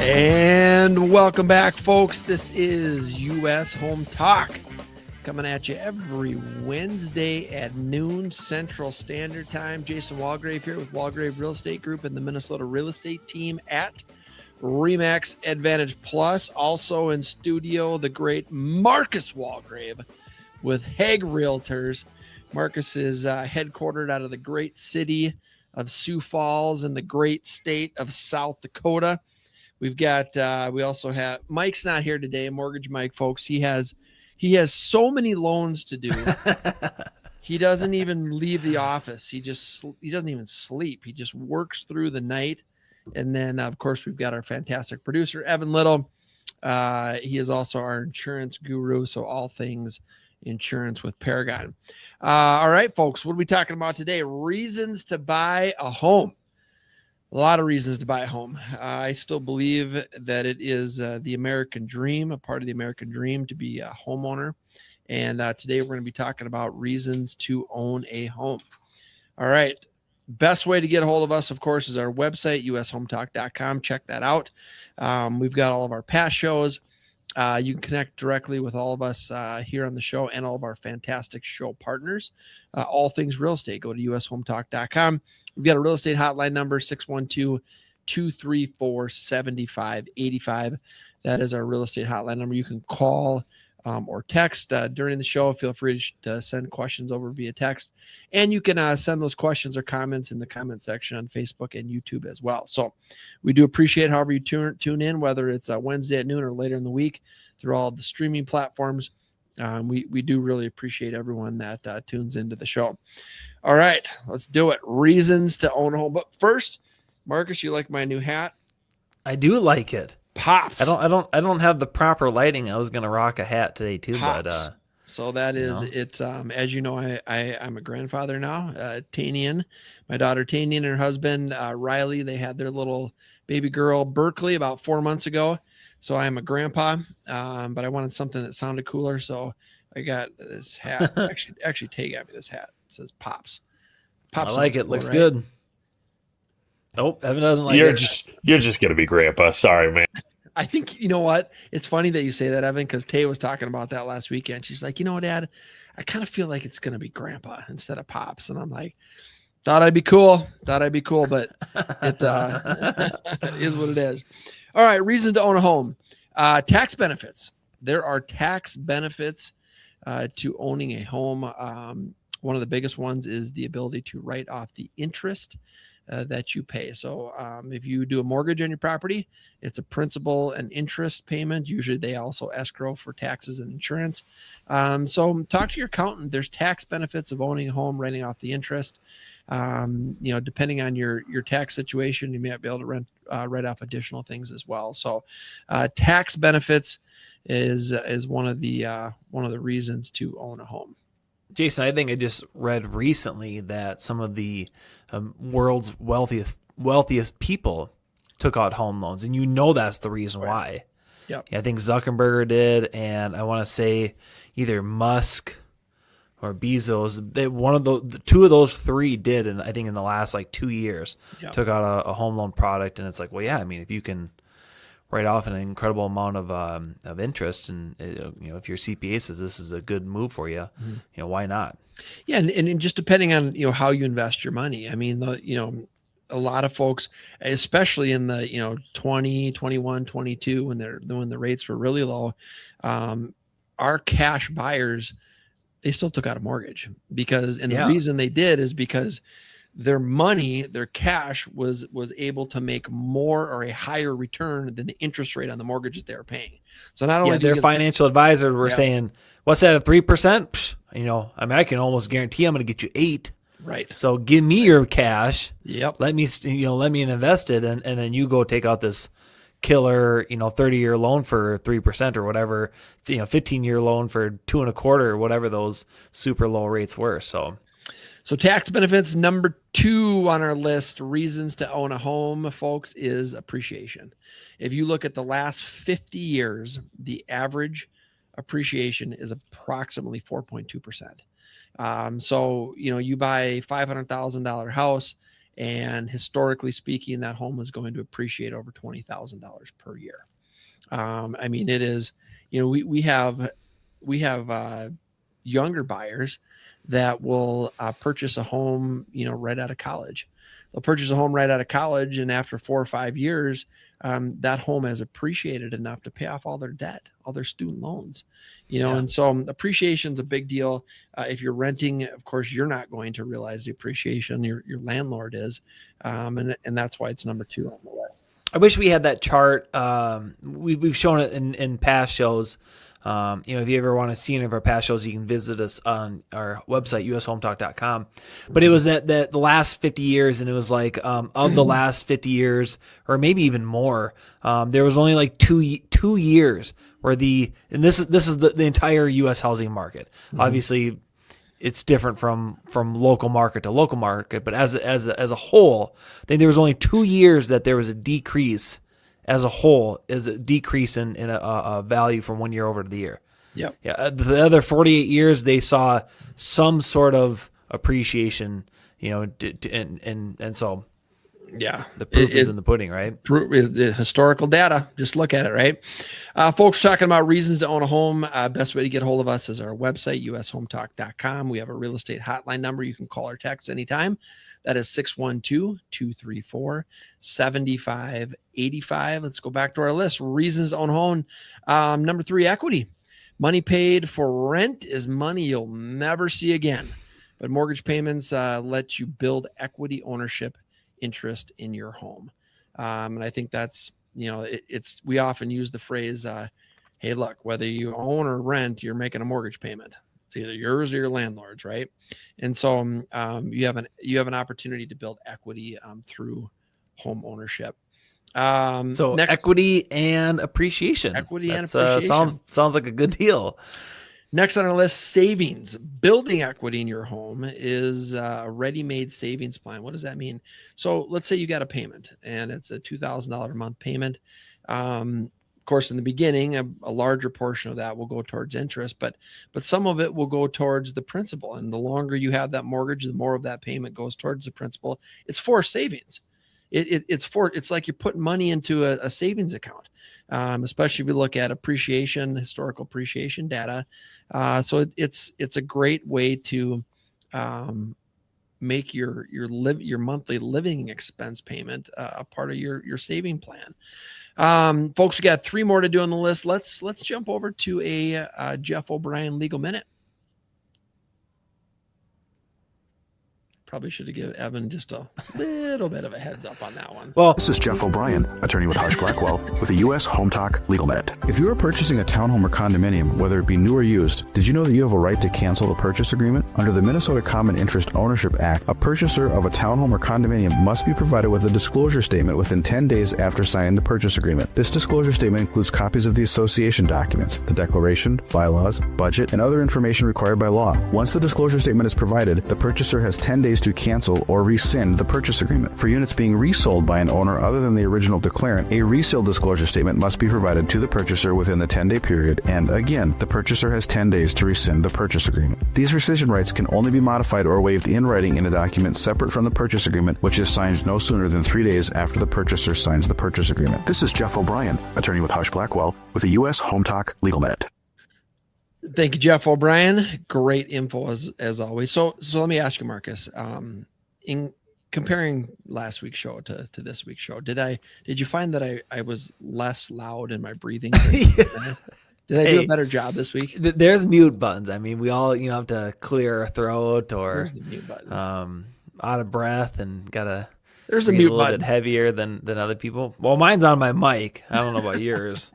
And welcome back, folks. This is U.S. Home Talk, coming at you every Wednesday at noon Central Standard Time. Jason Walgrave here with Walgrave Real Estate Group and the Minnesota Real Estate Team at RE/MAX Advantage Plus. Also in studio, the great Marcus Walgrave with Hague Realtors. Marcus is headquartered out of the great city of Sioux Falls in the great state of South Dakota. We've got, we also have, Mike's not here today, Mortgage Mike, folks. He has so many loans to do. He doesn't even leave the office. He doesn't even sleep. He just works through the night. And then, of course, we've got our fantastic producer, Evan Little. He is also our insurance guru. So all things insurance with Paragon. All right, folks, what are we talking about today? Reasons to buy a home. A lot of reasons to buy a home. I still believe that it is the American dream, a part of the American dream to be a homeowner. And today we're going to be talking about reasons to own a home. All right. Best way to get a hold of us, of course, is our website, ushometalk.com. Check that out. We've got all of our past shows. You can connect directly with all of us here on the show and all of our fantastic show partners. All things real estate. Go to ushometalk.com. We've got a real estate hotline number, 612-234-7585. That is our real estate hotline number. You can call or text during the show. Feel free to send questions over via text. And you can send those questions or comments in the comment section on Facebook and YouTube as well. So we do appreciate however you tune in, whether it's Wednesday at noon or later in the week through all of the streaming platforms. We do really appreciate everyone that tunes into the show. All right, let's do it. Reasons to own a home. But first, Marcus, you like my new hat? I do like it. Pops. I don't have the proper lighting. I was gonna rock a hat today too, Pops. But so that is it's as you know, I'm a grandfather now. Tanian, my daughter Tanian and her husband Riley, they had their little baby girl Berkeley about 4 months ago. So I am a grandpa, but I wanted something that sounded cooler, so I got this hat. actually, Tay got me this hat. It says Pops. I like it. Cool, looks right? good. Oh, Evan doesn't like it. You're just gonna be grandpa. Sorry, man. I think, you know what? It's funny that you say that, Evan, because Tay was talking about that last weekend. She's like, you know what, Dad? I kind of feel like it's going to be Grandpa instead of Pops. And I'm like, thought I'd be cool, but it is what it is. All right, reasons to own a home. Tax benefits. There are tax benefits to owning a home. One of the biggest ones is the ability to write off the interest that you pay. So if you do a mortgage on your property, it's a principal and interest payment. Usually they also escrow for taxes and insurance. So talk to your accountant. There's tax benefits of owning a home, writing off the interest. Depending on your tax situation, you might be able to write off additional things as well. So tax benefits is one of the reasons to own a home. Jason, I think I just read recently that some of the world's wealthiest people took out home loans, and that's the reason why. Yep. Yeah, I think Zuckerberg did, and I want to say either Musk or Bezos. Two of those three did, and I think in the last 2 years, took out a home loan product, and it's like, well, yeah, I mean, if you can write off an incredible amount of interest, and if your CPA says this is a good move for you, why not? Yeah, and just depending on how you invest your money. I mean, a lot of folks, especially in the 20, 21, 22, when the rates were really low, our cash buyers, they still took out a mortgage the reason they did is because their money, their cash was able to make more or a higher return than the interest rate on the mortgage that they were paying. So not only their financial advisors were saying, what's that, at 3%? I can almost guarantee I'm going to get you 8%. Right. So give me your cash. Yep. Let me invest it, and then you go take out this killer 30-year loan for 3% or whatever, 15-year loan for 2.25% or whatever those super low rates were. So tax benefits, number 2 on our list, reasons to own a home, folks, is appreciation. If you look at the last 50 years, the average appreciation is approximately 4.2%. So, you buy a $500,000 house And historically speaking, that home is going to appreciate over $20,000 per year. I mean, it is, we have younger buyers that will purchase a home, right out of college. They'll purchase a home right out of college, and after 4 or 5 years, that home has appreciated enough to pay off all their debt, all their student loans, and so appreciation is a big deal. If you're renting, of course, you're not going to realize the appreciation. Your landlord is, and that's why it's number 2 on the list. I wish we had that chart. We've shown it in past shows. If you ever want to see any of our past shows, you can visit us on our website, ushometalk.com. But it was that the last 50 years, and it was like of the last 50 years, or maybe even more, there was only like two years where and this is the entire U.S. housing market. Mm-hmm. Obviously, it's different from local market to local market, but as a whole, I think there was only 2 years that there was a decrease. As a whole, is a decrease in a value from 1 year over to the year. Yep. Yeah. The other 48 years, they saw some sort of appreciation, and so yeah, the proof is in the pudding, right? The historical data. Just look at it, right? Folks, talking about reasons to own a home. Best way to get a hold of us is our website, ushometalk.com. We have a real estate hotline number. You can call or text anytime. That is 612-234-7585. Let's go back to our list. Reasons to own a home. Number 3, equity. Money paid for rent is money you'll never see again. But mortgage payments let you build equity ownership interest in your home. And I think that's, we often use the phrase, hey, look, whether you own or rent, you're making a mortgage payment. It's either yours or your landlord's, right? And so you have an opportunity to build equity through home ownership. So next, equity and appreciation. Equity and appreciation. Sounds like a good deal. Next on our list, savings. Building equity in your home is a ready-made savings plan. What does that mean? So let's say you got a payment, and it's a $2,000 a month payment. Of course, in the beginning, a larger portion of that will go towards interest, but some of it will go towards the principal. And the longer you have that mortgage, the more of that payment goes towards the principal. It's for savings. It's like you're putting money into a savings account, especially if you look at historical appreciation data. So it's a great way to make your monthly living expense payment a part of your saving plan. Folks, we got 3 more to do on the list. Let's jump over to a Jeff O'Brien Legal Minute. Probably should have given Evan just a little bit of a heads up on that one. Well, this is Jeff O'Brien, attorney with Hush Blackwell, with the U.S. Home Talk Legal Minute. If you are purchasing a townhome or condominium, whether it be new or used, did you know that you have a right to cancel the purchase agreement? Under the Minnesota Common Interest Ownership Act, a purchaser of a townhome or condominium must be provided with a disclosure statement within 10 days after signing the purchase agreement. This disclosure statement includes copies of the association documents, the declaration, bylaws, budget, and other information required by law. Once the disclosure statement is provided, the purchaser has 10 days to cancel or rescind the purchase agreement. For units being resold by an owner other than the original declarant, a resale disclosure statement must be provided to the purchaser within the 10-day period, and again, the purchaser has 10 days to rescind the purchase agreement. These rescission rights can only be modified or waived in writing in a document separate from the purchase agreement, which is signed no sooner than 3 days after the purchaser signs the purchase agreement. This is Jeff O'Brien, attorney with Hush Blackwell, with the U.S. Home Talk Legal Minute. Thank you, Jeff O'Brien. Great info as always. So let me ask you, Marcus, in comparing last week's show to this week's show, did you find that I was less loud in my breathing? Yeah. Did I do a better job this week? There's mute buttons. I mean, we all, have to clear our throat or Where's the mute button? Out of breath and gotta There's a mute little button. bit heavier than other people. Well, mine's on my mic. I don't know about yours.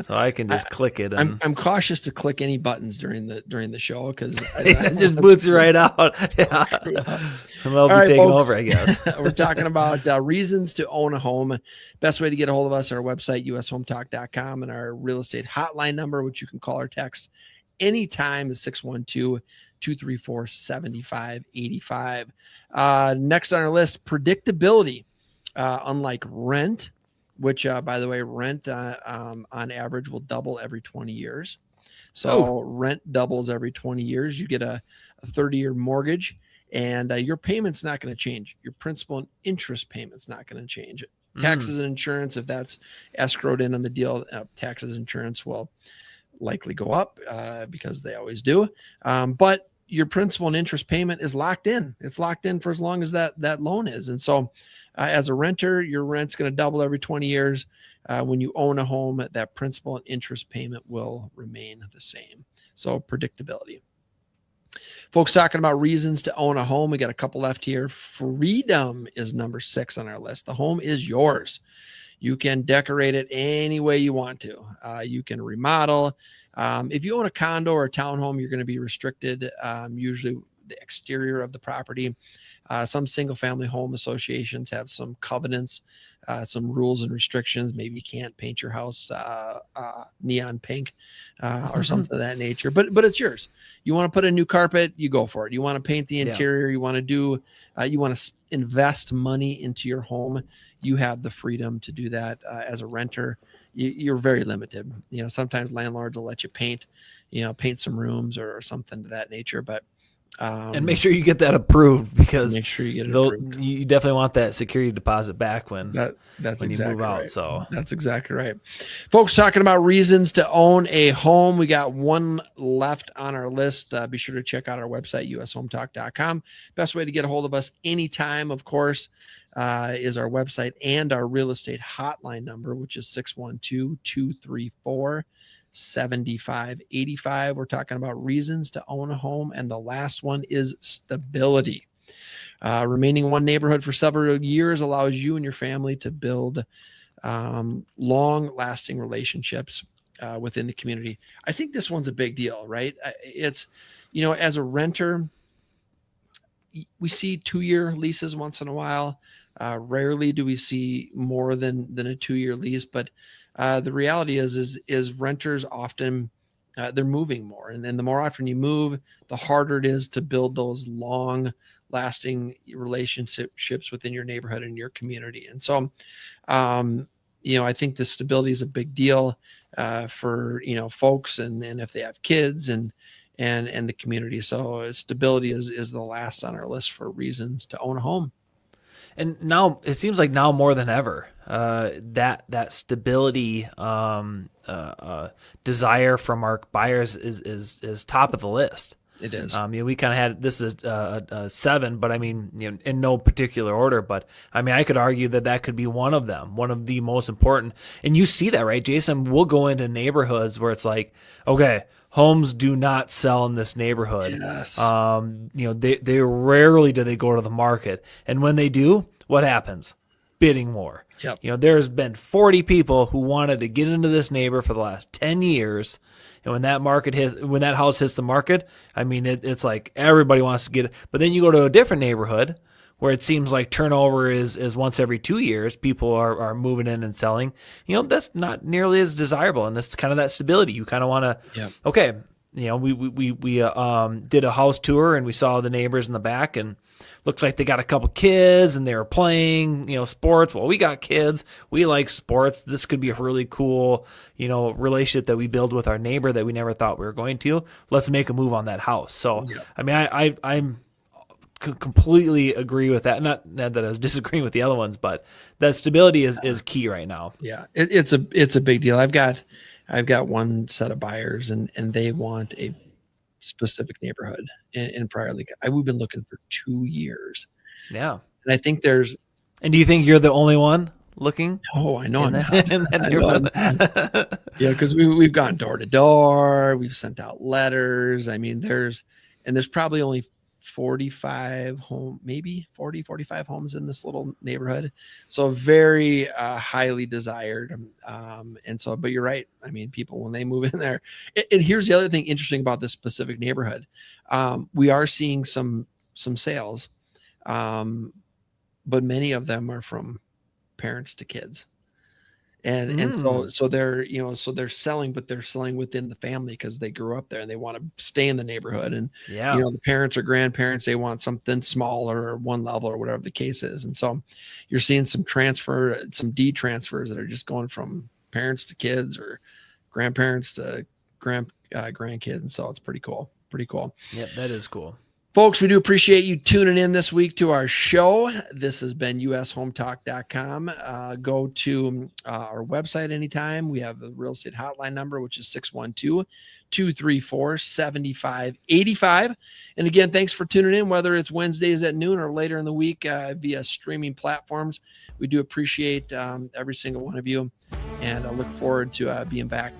So I can just click it. And I'm cautious to click any buttons during the show because it just boots you right out. Yeah. And they'll be taking over, I guess. We're talking about reasons to own a home. Best way to get a hold of us, our website, ushometalk.com, and our real estate hotline number, which you can call or text anytime, is 612-234-7585. Next on our list, predictability. Unlike rent, which, by the way, rent on average will double every 20 years. So rent doubles every 20 years. You get a 30-year mortgage. and your payment's not going to change. Your principal and interest payment's not going to change. Taxes and insurance, if that's escrowed in on the deal, taxes and insurance will likely go up because they always do. But your principal and interest payment is locked in. It's locked in for as long as that loan is. And so as a renter, your rent's going to double every 20 years. When you own a home, that principal and interest payment will remain the same. So predictability. Folks talking about reasons to own a home. We got a couple left here. Freedom is number 6 on our list. The home is yours. You can decorate it any way you want to. You can remodel. If you own a condo or a townhome, you're going to be restricted, usually the exterior of the property. Some single-family home associations have some covenants, some rules and restrictions. Maybe you can't paint your house neon pink or something of that nature. But it's yours. You want to put a new carpet, you go for it. You want to paint the interior. You want to do. You want to invest money into your home. You have the freedom to do that. As a renter, you're very limited. Sometimes landlords will let you paint some rooms or something to that nature, but. And make sure you get that approved, because make sure you get it approved. You definitely want that security deposit back when that's when exactly you move out. Right. So that's exactly right. Folks, talking about reasons to own a home. We got one left on our list. Be sure to check out our website, ushometalk.com. Best way to get a hold of us anytime, of course, is our website and our real estate hotline number, which is 612-234-7585. We're talking about reasons to own a home. And the last one is stability. Remaining in one neighborhood for several years allows you and your family to build long-lasting relationships within the community. I think this one's a big deal, right? It's, as a renter, we see 2-year leases once in a while. Rarely do we see more than a 2-year lease, but the reality is renters often they're moving more, and then the more often you move, the harder it is to build those long-lasting relationships within your neighborhood and your community. And so, I think the stability is a big deal for folks, and if they have kids and the community. So stability is the last on our list for reasons to own a home. And now it seems like now more than ever, that stability desire from our buyers is top of the list. It is. We kind of had this is a 7, but I mean, in no particular order. But I mean, I could argue that could be one of them, one of the most important. And you see that, right, Jason? We'll go into neighborhoods where it's like, okay, homes do not sell in this neighborhood. Yes. They rarely do they go to the market, and when they do, what happens? Bidding war. Yep. There's been 40 people who wanted to get into this neighbor for the last 10 years. And when that house hits the market, I mean, it's like everybody wants to get it. But then you go to a different neighborhood where it seems like turnover is once every 2 years. People are moving in and selling. That's not nearly as desirable. And that's kind of that stability. You kind of want to, okay, we did a house tour and we saw the neighbors in the back, and looks like they got a couple kids and they were playing, sports. Well, we got kids. We like sports. This could be a really cool, relationship that we build with our neighbor that we never thought we were going to. Let's make a move on that house. So, I mean, I'm completely agree with that. Not that I was disagreeing with the other ones, but that stability is key right now. Yeah, it's a big deal. I've got one set of buyers, and they want a specific neighborhood in Prior Lake. We've been looking for 2 years. Yeah. And I think and do you think you're the only one looking? Oh, I know. Yeah, because we've gone door to door. We've sent out letters. I mean, there's probably only 45 homes in this little neighborhood. So very highly desired. But you're right. I mean, people, when they move in there, and here's the other thing interesting about this specific neighborhood. We are seeing some sales, but many of them are from parents to kids. And so they're they're selling, but they're selling within the family because they grew up there and they want to stay in the neighborhood. And the parents or grandparents, they want something smaller or one level or whatever the case is. And so you're seeing some deed transfers that are just going from parents to kids or grandparents to grandkids. And so it's pretty cool. Yep, that is cool. Folks, we do appreciate you tuning in this week to our show. This has been ushometalk.com. Go to our website anytime. We have the real estate hotline number, which is 612-234-7585. And again, thanks for tuning in, whether it's Wednesdays at noon or later in the week via streaming platforms. We do appreciate every single one of you, and I look forward to being back